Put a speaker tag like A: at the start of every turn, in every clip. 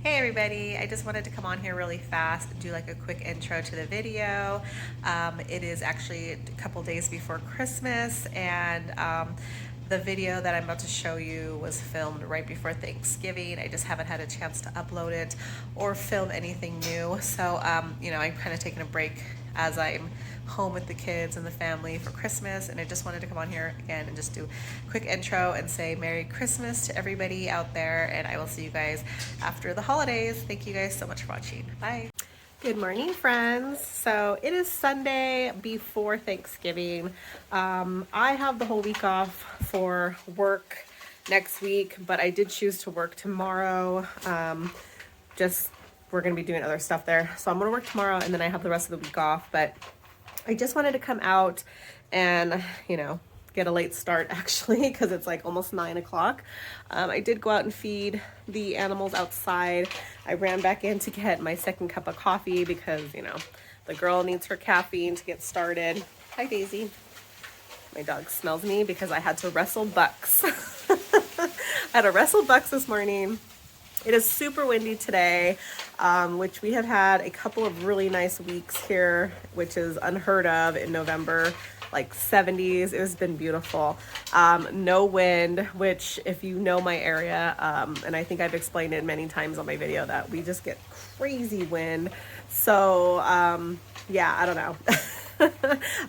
A: Hey everybody, I just wanted to come on here really fast and do like a quick intro to the video. It is actually a couple days before Christmas, and the video that I'm about to show you was filmed right before Thanksgiving. I just haven't had a chance to upload it or film anything new. So, I'm kind of taking a break as I'm home with the kids and the family for Christmas, and I just wanted to come on here again and just do a quick intro and say Merry Christmas to everybody out there, and I will see you guys after the holidays. Thank you guys so much for watching. Bye. Good morning, friends. So it is Sunday before Thanksgiving. I have the whole week off for work next week, but I did choose to work tomorrow. We're going to be doing other stuff there. So I'm going to work tomorrow, and then I have the rest of the week off. But I just wanted to come out and, get a late start actually, because it's like almost 9 o'clock. I did go out and feed the animals outside. I ran back in to get my second cup of coffee because, the girl needs her caffeine to get started. Hi, Daisy. My dog smells me because I had to wrestle bucks. I had to wrestle bucks this morning. It is super windy today, which we have had a couple of really nice weeks here, which is unheard of in November, like 70s. It has been beautiful. No wind, which if you know my area, and I think I've explained it many times on my video that we just get crazy wind. So, I don't know.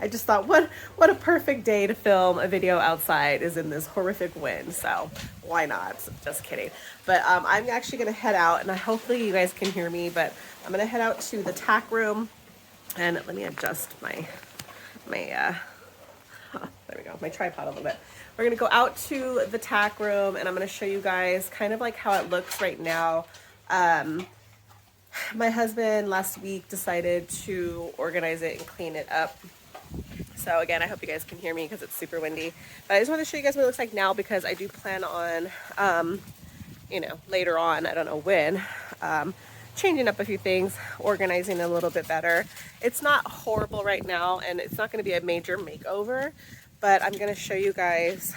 A: I just thought, what a perfect day to film a video outside is in this horrific wind. So why not? Just kidding. But I'm actually going to head out, and hopefully you guys can hear me, but I'm going to head out to the tack room, and let me adjust my there we go, my tripod a little bit. We're going to go out to the tack room, and I'm going to show you guys kind of like how it looks right now. My husband last week decided to organize it and clean it up. So again, I hope you guys can hear me because it's super windy. But I just want to show you guys what it looks like now, because I do plan on, later on, I don't know when, changing up a few things, organizing a little bit better. It's not horrible right now, and it's not going to be a major makeover, but I'm going to show you guys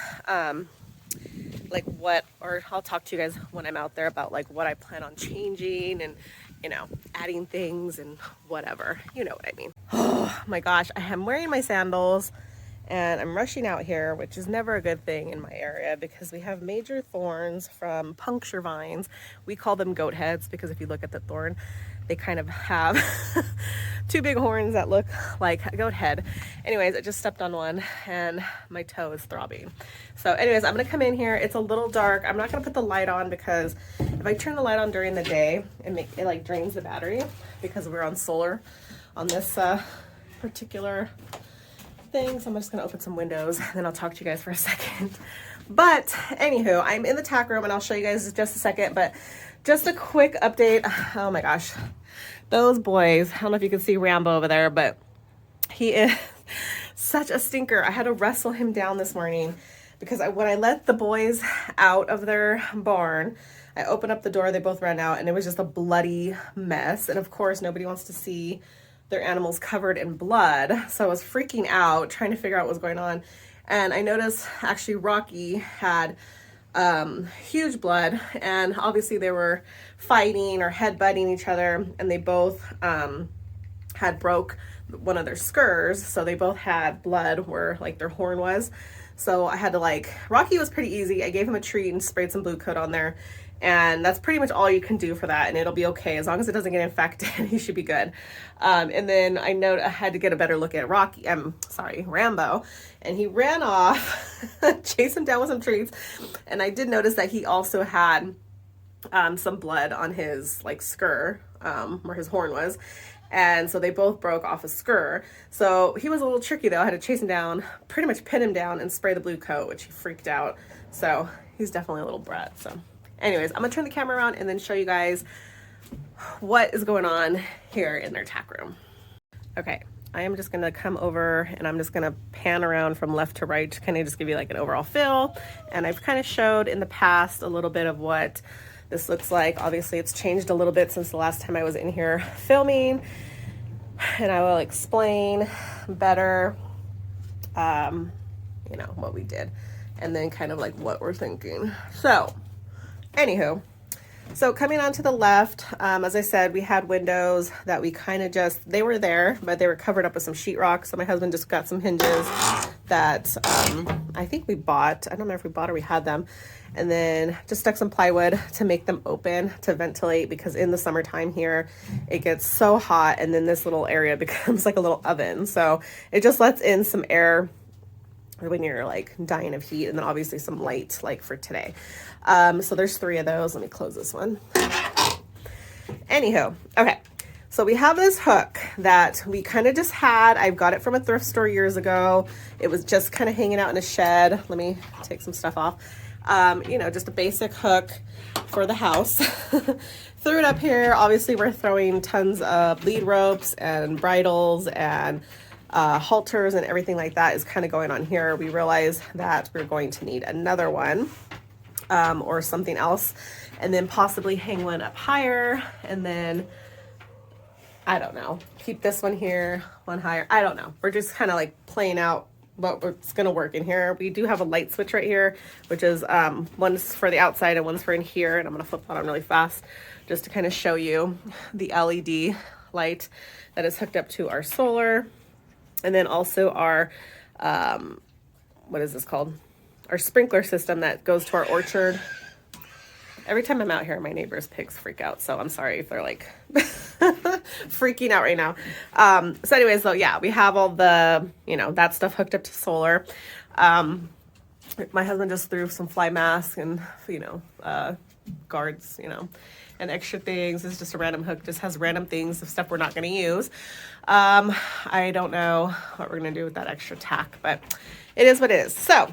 A: I'll talk to you guys when I'm out there about like what I plan on changing and adding things and whatever, you know what I mean. Oh my gosh, I am wearing my sandals and I'm rushing out here, which is never a good thing in my area because we have major thorns from puncture vines. We call them goat heads because if you look at the thorn, they kind of have two big horns that look like a goat head. Anyways, I just stepped on one and my toe is throbbing. So anyways, I'm gonna come in here. It's a little dark. I'm not gonna put the light on because if I turn the light on during the day, it like drains the battery because we're on solar on this particular thing. So I'm just gonna open some windows and then I'll talk to you guys for a second. But anywho, I'm in the tack room and I'll show you guys in just a second, but just a quick update. Oh my gosh, those boys, I don't know if you can see Rambo over there, but he is such a stinker. I had to wrestle him down this morning because when I let the boys out of their barn, I opened up the door, they both ran out, and it was just a bloody mess. And of course, nobody wants to see their animals covered in blood. So I was freaking out, trying to figure out what was going on. And I noticed actually Rocky had huge blood, and obviously they were fighting or headbutting each other, and they both had broke one of their skers, so they both had blood where like their horn was. So I had to Rocky was pretty easy. I gave him a treat and sprayed some blue coat on there, and that's pretty much all you can do for that, and it'll be okay as long as it doesn't get infected. He should be good. And then I had to get a better look at Rambo, and he ran off. Chased him down with some treats, and I did notice that he also had some blood on his skir, where his horn was. And so they both broke off a skir. So he was a little tricky though. I had to chase him down, pretty much pin him down and spray the blue coat, which he freaked out. So he's definitely a little brat. So anyways, I'm gonna turn the camera around and then show you guys what is going on here in their tack room. Okay, I am just gonna come over and I'm just gonna pan around from left to right to kind of just give you like an overall feel. And I've kind of showed in the past a little bit of what this looks like. Obviously it's changed a little bit since the last time I was in here filming, and I will explain better what we did and then kind of like what we're thinking. So anywho, So coming on to the left, as I said, we had windows that we kind of just, they were there, but they were covered up with some sheetrock. So my husband just got some hinges that I think we bought. I don't know if we bought or we had them. And then just stuck some plywood to make them open to ventilate, because in the summertime here, it gets so hot. And then this little area becomes like a little oven. So it just lets in some air when you're like dying of heat, and then obviously some light like for today. So there's 3 of those. Let me close this one. Anywho, okay. So we have this hook that we kind of just had. I got it from a thrift store years ago. It was just kind of hanging out in a shed. Let me take some stuff off. You know, just a basic hook for the house. Threw it up here. Obviously we're throwing tons of lead ropes and bridles and halters and everything like that is kind of going on here. We realized that we're going to need another one or something else, and then possibly hang one up higher, and then I don't know, keep this one here, one higher. I don't know. We're just kind of like playing out what's going to work in here. We do have a light switch right here, which is one's for the outside and one's for in here, and I'm going to flip that on really fast just to kind of show you the LED light that is hooked up to our solar. And then also our, what is this called? Our sprinkler system that goes to our orchard. Every time I'm out here, my neighbor's pigs freak out. So I'm sorry if they're like freaking out right now. So anyways, though, yeah, we have all the, you know, that stuff hooked up to solar. My husband just threw some fly masks and, you know, guards, you know, and extra things. It's just a random hook, just has random things of stuff we're not going to use. I don't know what we're going to do with that extra tack, but it is what it is. So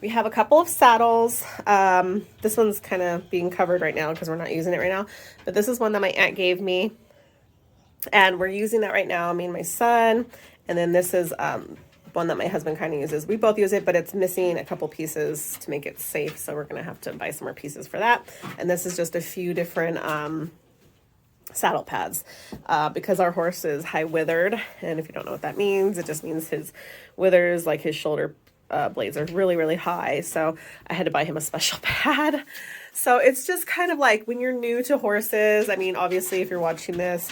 A: we have a couple of saddles. This one's kind of being covered right now because we're not using it right now, but this is one that my aunt gave me, and we're using that right now, me and my son. And then this is one that my husband kind of uses. We both use it, but it's missing a couple pieces to make it safe, so we're gonna have to buy some more pieces for that. And this is just a few different saddle pads because our horse is high withered, and if you don't know what that means, it just means his withers, like his shoulder blades, are really, really high. So I had to buy him a special pad. So it's just kind of like when you're new to horses, I mean, obviously if you're watching this,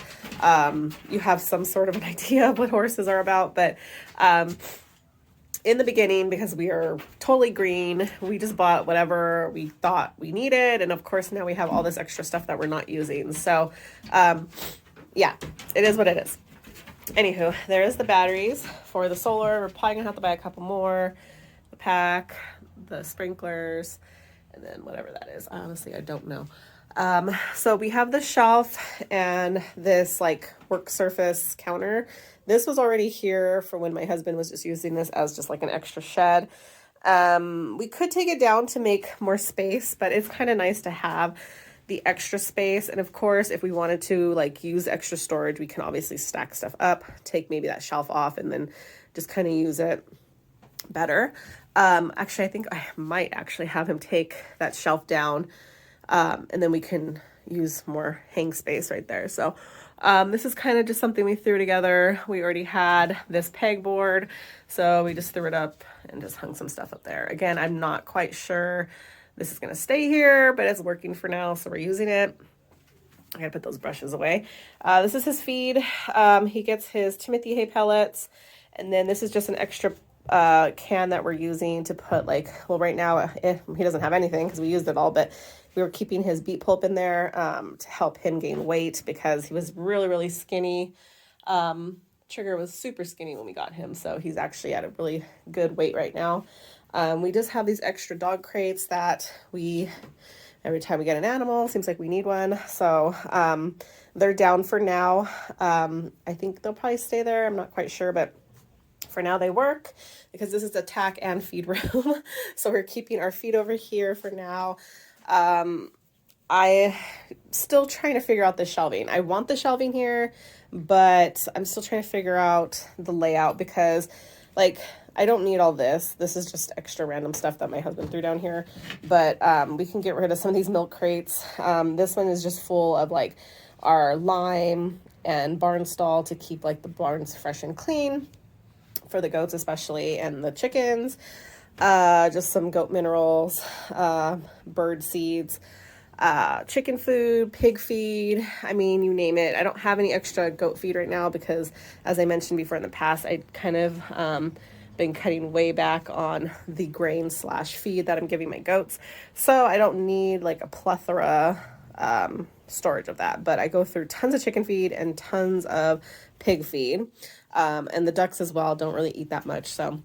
A: you have some sort of an idea of what horses are about, but in the beginning, because we are totally green, we just bought whatever we thought we needed. And of course, now we have all this extra stuff that we're not using. So yeah, it is what it is. Anywho, there is the batteries for the solar. We're probably gonna have to buy a couple more, the pack, the sprinklers, and then whatever that is. Honestly, I don't know. So we have the shelf and this like work surface counter. This was already here for when my husband was just using this as just like an extra shed. We could take it down to make more space, but it's kind of nice to have the extra space. And of course, if we wanted to like use extra storage, we can obviously stack stuff up, take maybe that shelf off, and then just kind of use it better. Actually, I think I might actually have him take that shelf down, and then we can use more hang space right there. So this is kind of just something we threw together. We already had this pegboard, so we just threw it up and just hung some stuff up there. Again, I'm not quite sure this is going to stay here, but it's working for now, so we're using it. I gotta put those brushes away. This is his feed. He gets his Timothy hay pellets, and then this is just an extra can that we're using to put like, well, right now he doesn't have anything because we used it all, but we were keeping his beet pulp in there to help him gain weight because he was really, really skinny. Trigger was super skinny when we got him, so he's actually at a really good weight right now. We just have these extra dog crates that every time we get an animal, seems like we need one. So they're down for now. I think they'll probably stay there. I'm not quite sure, but for now they work because this is a tack and feed room. So we're keeping our feed over here for now. I still trying to figure out the shelving. I want the shelving here, but I'm still trying to figure out the layout because like I don't need all this. This is just extra random stuff that my husband threw down here, but we can get rid of some of these milk crates. This one is just full of like our lime and barn stall to keep like the barns fresh and clean for the goats especially, and the chickens. Just some goat minerals, bird seeds. chicken food, pig feed, I mean, you name it. I don't have any extra goat feed right now because, as I mentioned before in the past, I kind of been cutting way back on the grain slash feed that I'm giving my goats. So I don't need like a plethora storage of that, but I go through tons of chicken feed and tons of pig feed. And the ducks as well don't really eat that much. So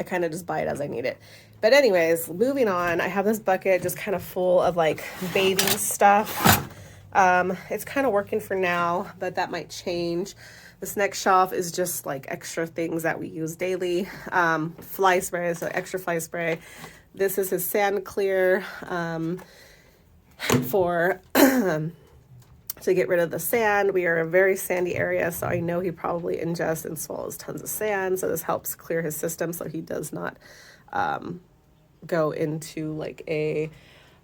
A: I kind of just buy it as I need it. But anyways, moving on, I have this bucket just kind of full of like bathing stuff. It's kind of working for now, but that might change. This next shelf is just like extra things that we use daily. Fly spray, so extra fly spray. This is his sand clear for to get rid of the sand. We are a very sandy area, so I know he probably ingests and swallows tons of sand. So this helps clear his system so he does not go into like a,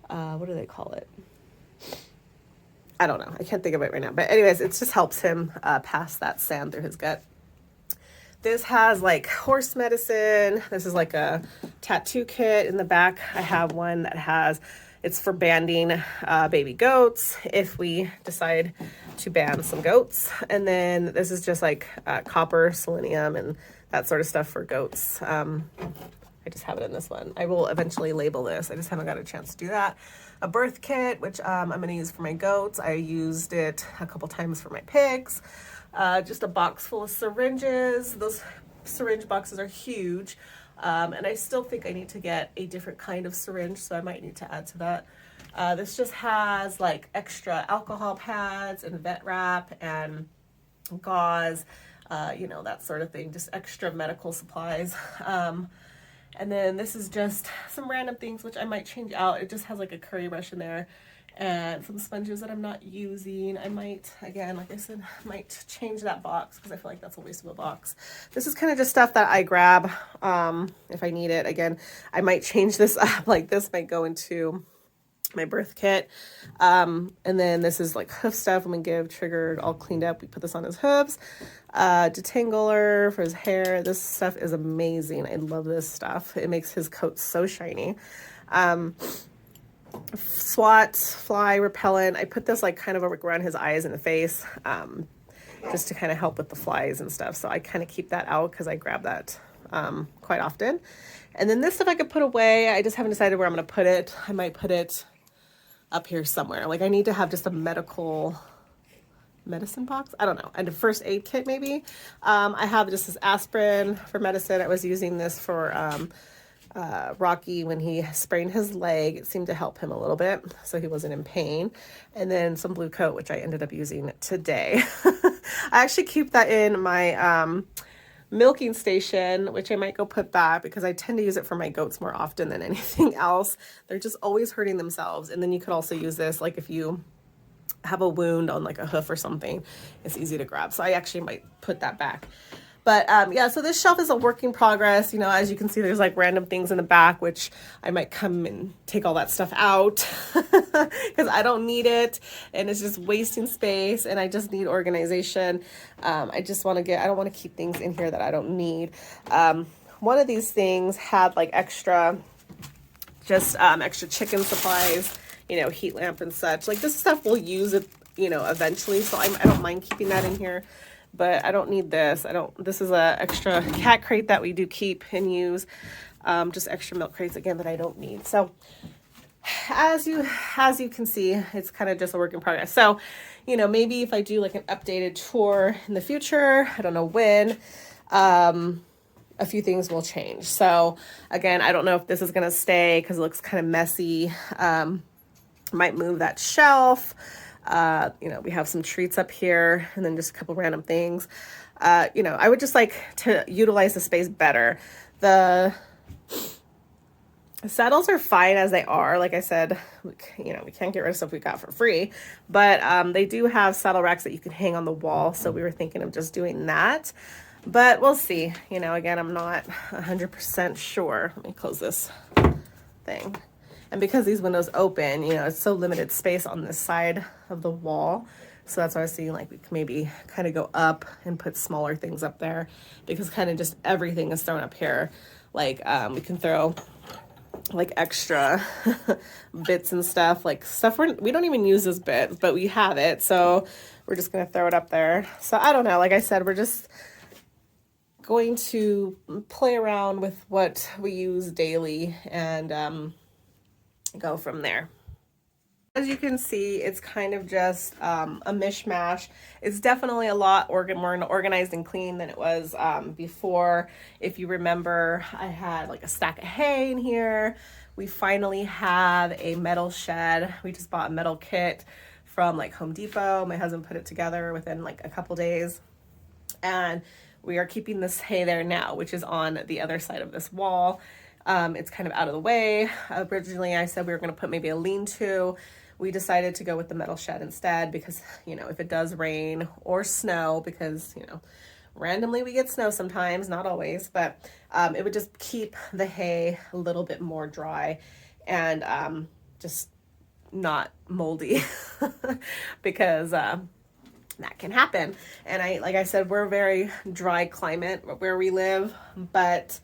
A: what do they call it? I don't know. I can't think of it right now. But anyways, it just helps him pass that sand through his gut. This has like horse medicine. This is like a tattoo kit. In the back, I have one that has, it's for banding baby goats if we decide to ban some goats. And then this is just like copper, selenium, and that sort of stuff for goats. I just have it in this one. I will eventually label this. I just haven't got a chance to do that. A birth kit, which I'm going to use for my goats. I used it a couple times for my pigs. Just a box full of syringes. Those syringe boxes are huge. And I still think I need to get a different kind of syringe, so I might need to add to that. This just has like extra alcohol pads and vet wrap and gauze, you know, that sort of thing, just extra medical supplies. And then this is just some random things, which I might change out. It just has like a curry brush in there and some sponges that I'm not using. I might, again, like I said, might change that box because I feel like that's a waste of a box. This is kind of just stuff that I grab if I need it. Again, I might change this up. Like this might go into my birth kit. And then this is like hoof stuff. I'm gonna give Triggered all cleaned up. We put this on his hooves. Detangler for his hair. This stuff is amazing. I love this stuff. It makes his coat so shiny. SWAT, fly repellent. I put this like kind of around his eyes and the face, just to kind of help with the flies and stuff. So I kind of keep that out because I grab that quite often. And then this stuff I could put away. I just haven't decided where I'm going to put it. I might put it up here somewhere. Like I need to have just a medical medicine box. I don't know. And a first aid kit maybe. I have just this aspirin for medicine. I was using this for Rocky when he sprained his leg. It seemed to help him a little bit so he wasn't in pain. And then some blue coat, which I ended up using today. I actually keep that in my milking station, which I might go put back because I tend to use it for my goats more often than anything else. They're just always hurting themselves. And then you could also use this like if you have a wound on like a hoof or something, it's easy to grab. So I actually might put that back. But yeah, so this shelf is a work in progress. You know, as you can see, there's like random things in the back, which I might come and take all that stuff out because I don't need it and it's just wasting space and I just need organization. I just want to I don't want to keep things in here that I don't need. One of these things had like extra chicken supplies, you know, heat lamp and such. Like this stuff we'll use it, you know, eventually. So I don't mind keeping that in here. But I don't need this. This is a extra cat crate that we do keep and use. Just extra milk crates again that I don't need. So as you can see, it's kind of just a work in progress. So, you know, maybe if I do like an updated tour in the future, I don't know when, a few things will change. So again, I don't know if this is going to stay because it looks kind of messy. Might move that shelf. You know, we have some treats up here and then just a couple random things. You know, I would just like to utilize the space better. The saddles are fine as they are. Like I said, you know, we can't get rid of stuff we got for free, but they do have saddle racks that you can hang on the wall. So we were thinking of just doing that, but we'll see. You know, again, I'm not 100% sure. Let me close this thing. And because these windows open, you know, it's so limited space on this side of the wall. So that's why I was seeing like we could maybe kind of go up and put smaller things up there because kind of just everything is thrown up here. Like we can throw like extra bits and stuff, like stuff we don't even use as bits, but we have it, so we're just gonna throw it up there. So I don't know, like I said, we're just going to play around with what we use daily and go from there. As you can see, it's kind of just a mishmash. It's definitely a lot more organized and clean than it was before. If you remember, I had like a stack of hay in here. We finally have a metal shed. We just bought a metal kit from like Home Depot. My husband put it together within like a couple days. And we are keeping this hay there now, which is on the other side of this wall. It's kind of out of the way. Originally, I said we were going to put maybe a lean-to. We decided to go with the metal shed instead because, you know, if it does rain or snow, because, you know, randomly we get snow sometimes, not always, but it would just keep the hay a little bit more dry and just not moldy because that can happen. And like I said, we're a very dry climate where we live, but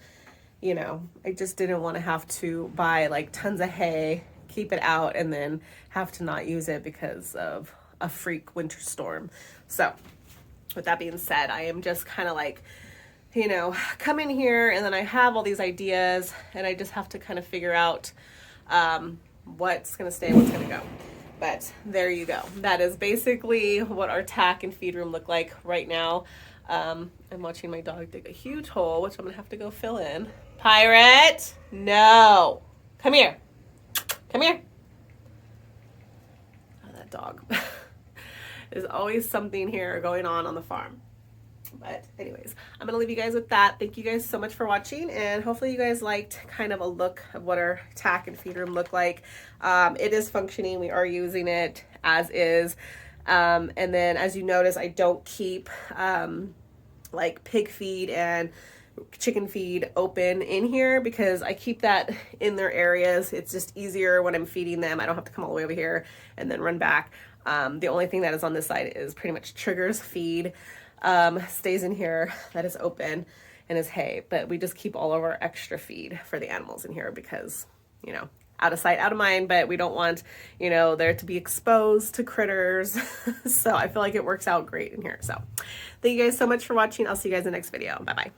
A: you know, I just didn't want to have to buy like tons of hay, keep it out, and then have to not use it because of a freak winter storm. So with that being said, I am just kind of like, you know, come in here and then I have all these ideas and I just have to kind of figure out what's going to stay, what's going to go. But there you go. That is basically what our tack and feed room look like right now. I'm watching my dog dig a huge hole, which I'm gonna have to go fill in. Pirate, no, come here, come here. Oh, that dog. There's always something here going on the farm. But anyways, I'm gonna leave you guys with that. Thank you guys so much for watching, and hopefully you guys liked kind of a look of what our tack and feed room look like. It is functioning. We are using it as is. And then as you notice, I don't keep like pig feed and chicken feed open in here because I keep that in their areas. It's just easier when I'm feeding them. I don't have to come all the way over here and then run back. The only thing that is on this side is pretty much Trigger's feed. Stays in here, that is open, and is hay, but we just keep all of our extra feed for the animals in here because, you know, out of sight, out of mind, but we don't want, you know, there to be exposed to critters. So I feel like it works out great in here. So thank you guys so much for watching. I'll see you guys in the next video. Bye-bye.